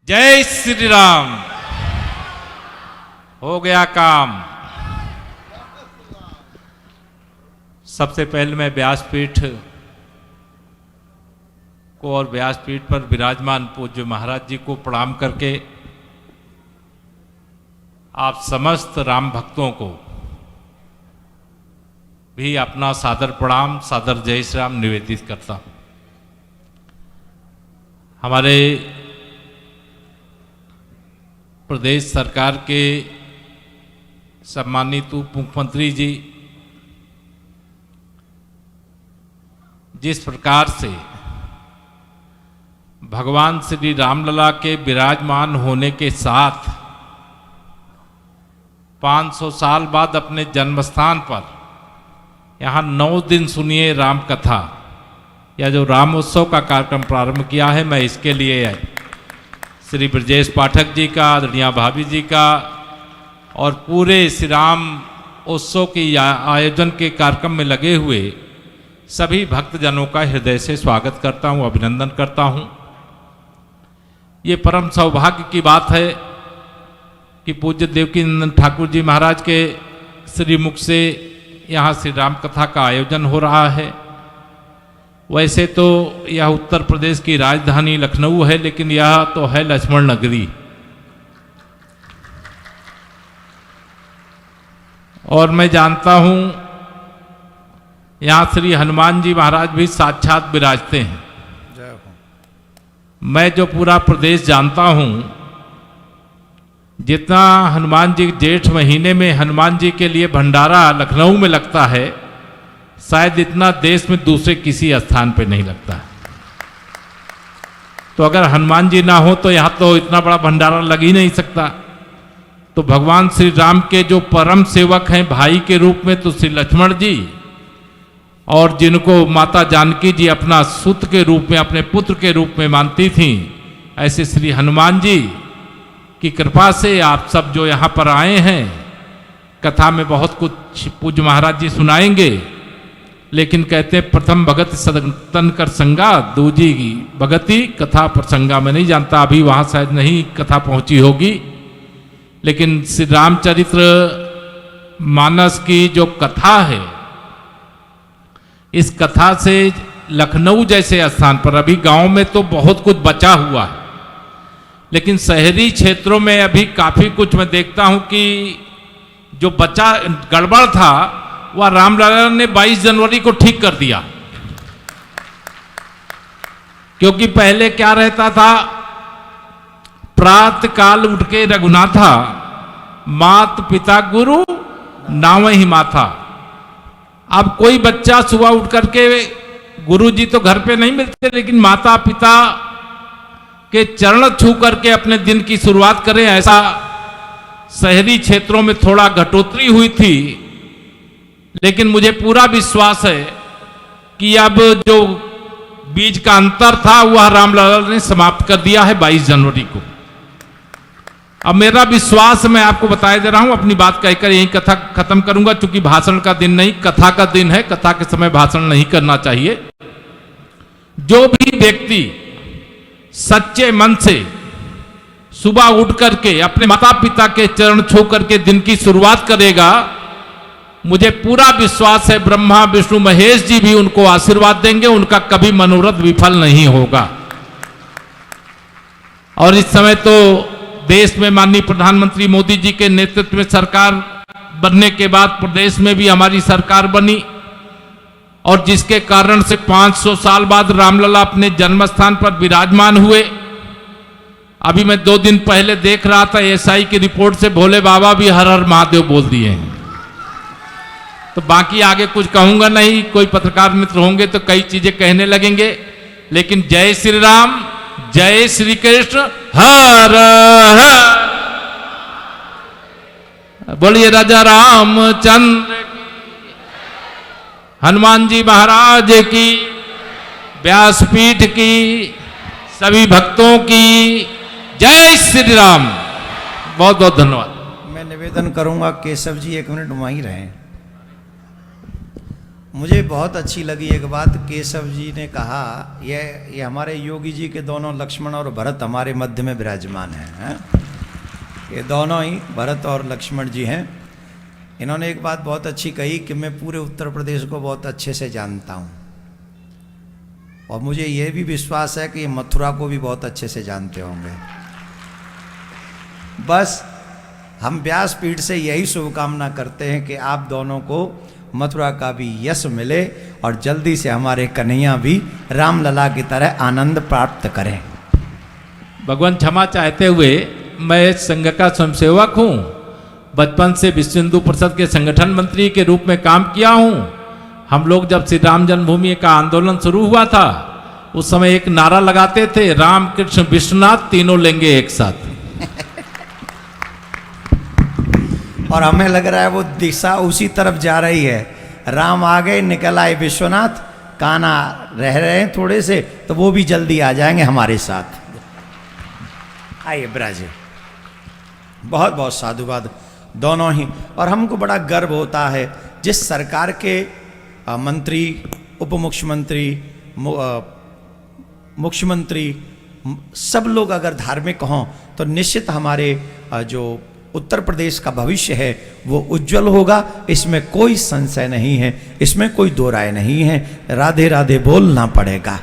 जय श्री राम। हो गया काम। सबसे पहले मैं व्यासपीठ को और व्यासपीठ पर विराजमान पूज्य महाराज जी को प्रणाम करके आप समस्त राम भक्तों को भी अपना सादर प्रणाम, सादर जय श्री राम निवेदित करता हूं। हमारे प्रदेश सरकार के सम्मानित उप मुख्यमंत्री जी जिस प्रकार से भगवान श्री रामलला के विराजमान होने के साथ 500 साल बाद अपने जन्मस्थान पर यहाँ 9 दिन सुनिए राम कथा या जो रामोत्सव का कार्यक्रम प्रारंभ किया है, मैं इसके लिए श्री ब्रजेश पाठक जी का, आदरणीय भाभी जी का और पूरे श्री राम उत्सव के आयोजन के कार्यक्रम में लगे हुए सभी भक्तजनों का हृदय से स्वागत करता हूं, अभिनंदन करता हूं। ये परम सौभाग्य की बात है कि पूज्य देवकीनंदन ठाकुर जी महाराज के श्री मुख से यहाँ श्री राम कथा का आयोजन हो रहा है। वैसे तो यह उत्तर प्रदेश की राजधानी लखनऊ है, लेकिन यह तो है लक्ष्मण नगरी और मैं जानता हूं यहाँ श्री हनुमान जी महाराज भी साक्षात विराजते हैं। मैं जो पूरा प्रदेश जानता हूं, जितना हनुमान जी जेठ महीने में हनुमान जी के लिए भंडारा लखनऊ में लगता है, शायद इतना देश में दूसरे किसी स्थान पे नहीं लगता है। तो अगर हनुमान जी ना हो तो यहां तो इतना बड़ा भंडारा लग ही नहीं सकता। तो भगवान श्री राम के जो परम सेवक हैं भाई के रूप में, तो श्री लक्ष्मण जी, और जिनको माता जानकी जी अपना सुत के रूप में, अपने पुत्र के रूप में मानती थीं, ऐसे श्री हनुमान जी की कृपा से आप सब जो यहाँ पर आए हैं, कथा में बहुत कुछ पूज्य महाराज जी सुनाएंगे, लेकिन कहते हैं प्रथम भगत सदन कर संगा, दूजी भगति कथा प्रसंगा। मैं नहीं जानता, अभी वहाँ शायद नहीं कथा पहुँची होगी, लेकिन श्री रामचरित्र मानस की जो कथा है, इस कथा से लखनऊ जैसे स्थान पर, अभी गांव में तो बहुत कुछ बचा हुआ है, लेकिन शहरी क्षेत्रों में अभी काफी कुछ मैं देखता हूं कि जो बचा गड़बड़ था वह रामलला ने 22 जनवरी को ठीक कर दिया। क्योंकि पहले क्या रहता था, प्रातः काल उठ के रघुनाथा, मात पिता गुरु नावहि माथा। अब कोई बच्चा सुबह उठ करके, गुरु जी तो घर पे नहीं मिलते, लेकिन माता पिता के चरण छू करके अपने दिन की शुरुआत करें, ऐसा शहरी क्षेत्रों में थोड़ा घटोतरी हुई थी। लेकिन मुझे पूरा विश्वास है कि अब जो बीच का अंतर था वह रामलला ने समाप्त कर दिया है 22 जनवरी को। अब मेरा विश्वास मैं आपको बताए दे रहा हूं, अपनी बात कहकर यही कथा खत्म करूंगा, क्योंकि भाषण का दिन नहीं, कथा का दिन है। कथा के समय भाषण नहीं करना चाहिए। जो भी व्यक्ति सच्चे मन से सुबह उठ करके अपने माता पिता के चरण छू करके दिन की शुरुआत करेगा, मुझे पूरा विश्वास है ब्रह्मा विष्णु महेश जी भी उनको आशीर्वाद देंगे, उनका कभी मनोरथ विफल नहीं होगा। और इस समय तो देश में माननीय प्रधानमंत्री मोदी जी के नेतृत्व में सरकार बनने के बाद प्रदेश में भी हमारी सरकार बनी, और जिसके कारण से 500 साल बाद रामलला अपने जन्मस्थान पर विराजमान हुए। अभी मैं 2 दिन पहले देख रहा था, एसआई की रिपोर्ट से भोले बाबा भी हर हर महादेव बोल दिए हैं। तो बाकी आगे कुछ कहूंगा नहीं, कोई पत्रकार मित्र होंगे तो कई चीजें कहने लगेंगे, लेकिन जय श्री राम, जय श्री कृष्ण, हर हर बोलिए राजा रामचंद्र की, हनुमान जी महाराज की, व्यासपीठ की, सभी भक्तों की जय श्री राम। बहुत बहुत धन्यवाद। मैं निवेदन करूंगा केशव जी 1 मिनट वहीं रहें। मुझे बहुत अच्छी लगी एक बात, केशव जी ने कहा, ये हमारे योगी जी के दोनों लक्ष्मण और भरत हमारे मध्य में विराजमान हैं। ये दोनों ही भरत और लक्ष्मण जी हैं। इन्होंने एक बात बहुत अच्छी कही कि मैं पूरे उत्तर प्रदेश को बहुत अच्छे से जानता हूँ, और मुझे ये भी विश्वास है कि ये मथुरा को भी बहुत अच्छे से जानते होंगे। बस हम व्यासपीठ से यही शुभकामना करते हैं कि आप दोनों को मथुरा का भी यश मिले और जल्दी से हमारे कन्हैया भी रामलला की तरह आनंद प्राप्त करें। भगवान क्षमा चाहते हुए, मैं संघ का स्वयंसेवक हूँ। बचपन से विश्व हिंदू परिषद के संगठन मंत्री के रूप में काम किया हूँ। हम लोग जब श्री राम जन्मभूमि का आंदोलन शुरू हुआ था, उस समय एक नारा लगाते थे, राम कृष्ण विश्वनाथ तीनों लेंगे एक साथ। और हमें लग रहा है वो दिशा उसी तरफ जा रही है। राम आ गए, निकल आए विश्वनाथ, कान्हा रह रहे हैं थोड़े से, तो वो भी जल्दी आ जाएंगे हमारे साथ। आइए ब्राजील, बहुत बहुत साधुवाद दोनों ही। और हमको बड़ा गर्व होता है जिस सरकार के मंत्री, उप मुख्यमंत्री, मुख्यमंत्री सब लोग अगर धार्मिक हों तो निश्चित हमारे जो उत्तर प्रदेश का भविष्य है वो उज्जवल होगा। इसमें कोई संशय नहीं है, इसमें कोई दो राय नहीं है। राधे राधे बोलना पड़ेगा।